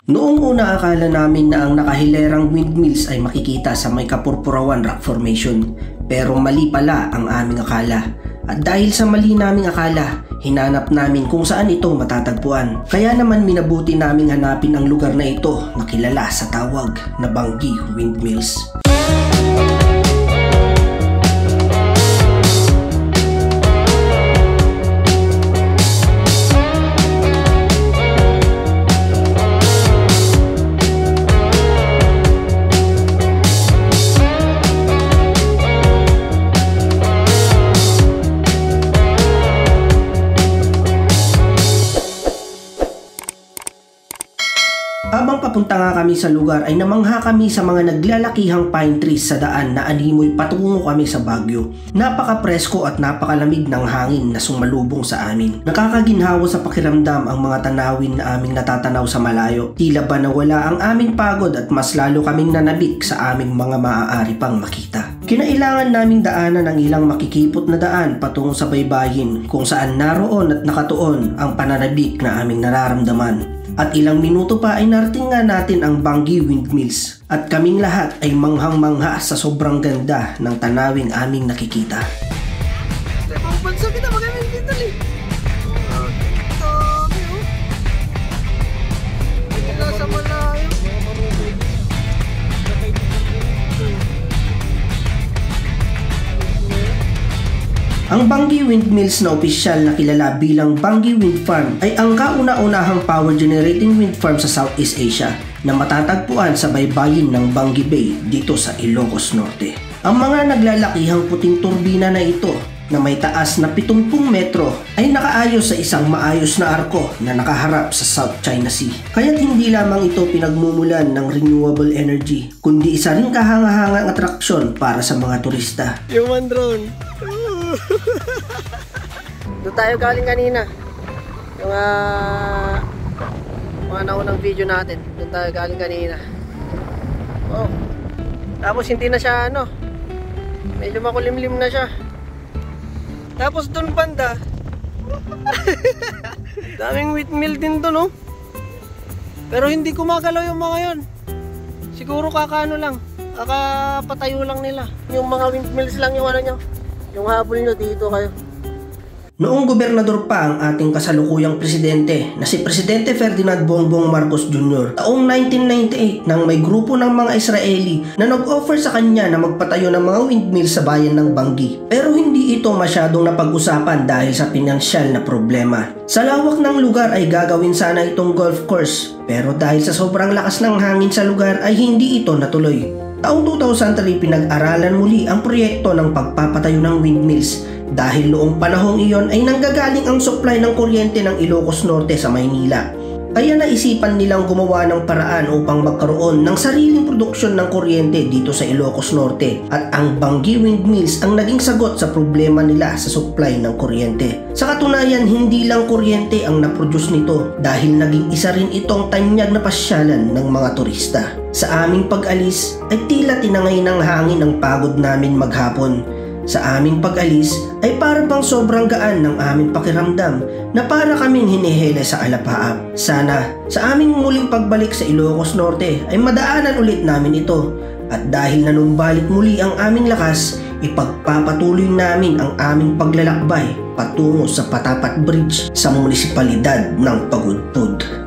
Noong una akala namin na ang nakahilerang windmills ay makikita sa may Kapurpurawan Rock Formation, pero mali pala ang aming akala. At dahil sa mali naming akala, hinanap namin kung saan ito matatagpuan. Kaya naman minabuti naming hanapin ang lugar na ito na kilala sa tawag na Bangi Windmills. Habang papunta nga kami sa lugar ay namangha kami sa mga naglalakihang pine trees sa daan na animoy patungo kami sa Baguio. Napaka-presko at napakalamig ng hangin na sumalubong sa amin. Nakakaginhawa sa pakiramdam ang mga tanawin na aming natatanaw sa malayo. Tila ba nawala ang aming pagod at mas lalo kaming nanabik sa aming mga maaari pang makita. Kinailangan naming daanan ang ilang makikipot na daan patungo sa baybayin kung saan naroon at nakatuon ang pananabik na aming nararamdaman. At ilang minuto pa ay narating nga natin ang Bangi Windmills at kaming lahat ay manghang-mangha sa sobrang ganda ng tanawing aming nakikita. Bansa kita magaling dito eh. Wala sa malayo. Ang Bangi Windmills na opisyal na kilala bilang Bangi Wind Farm ay ang kauna-unahang power generating wind farm sa Southeast Asia na matatagpuan sa baybayin ng Bangi Bay dito sa Ilocos Norte. Ang mga naglalakihang puting turbina na ito na may taas na 70 metro ay nakaayos sa isang maayos na arko na nakaharap sa South China Sea. Kaya't hindi lamang ito pinagmumulan ng renewable energy, kundi isa ring kahanga-hangang atraksyon para sa mga turista. Human drone. Doon tayo galing kanina. Yung mga naunang video natin. Doon tayo galing kanina. Oh. Tapos hindi na siya medyo makulimlim na siya. Tapos doon banda daming windmill din doon, pero hindi gumagalaw yung mga yon. Siguro kakapatayo lang nila. Yung mga windmills lang yung nyo. Yung habol nyo dito kayo. Noong gobernador pa ang ating kasalukuyang presidente na si Presidente Ferdinand Bongbong Marcos Jr. taong 1998 nang may grupo ng mga Israeli na nag-offer sa kanya na magpatayo ng mga windmill sa bayan ng Bangi. Pero hindi ito masyadong napag-usapan dahil sa pinansyal na problema. Sa lawak ng lugar ay gagawin sana itong golf course, pero dahil sa sobrang lakas ng hangin sa lugar ay hindi ito natuloy. Taong 2003 pinag-aralan muli ang proyekto ng pagpapatayo ng windmills dahil noong panahong iyon ay nanggagaling ang supply ng kuryente ng Ilocos Norte sa Maynila. Kaya naisipan nilang gumawa ng paraan upang magkaroon ng sariling produksyon ng kuryente dito sa Ilocos Norte at ang Bangi Windmills ang naging sagot sa problema nila sa supply ng kuryente. Sa katunayan, hindi lang kuryente ang naproduce nito dahil naging isa rin itong tanyag na pasyalan ng mga turista. Sa aming pag-alis ay tila tinangay ng hangin ang pagod namin maghapon. Sa aming pag-alis ay para bang sobrang gaan ng aming pakiramdam na para kaming hinihele sa alapaap. Sana sa aming muling pagbalik sa Ilocos Norte ay madaanan ulit namin ito at dahil nanumbalik muli ang aming lakas, ipagpapatuloy namin ang aming paglalakbay patungo sa Patapat Bridge sa munisipalidad ng Pagudpud.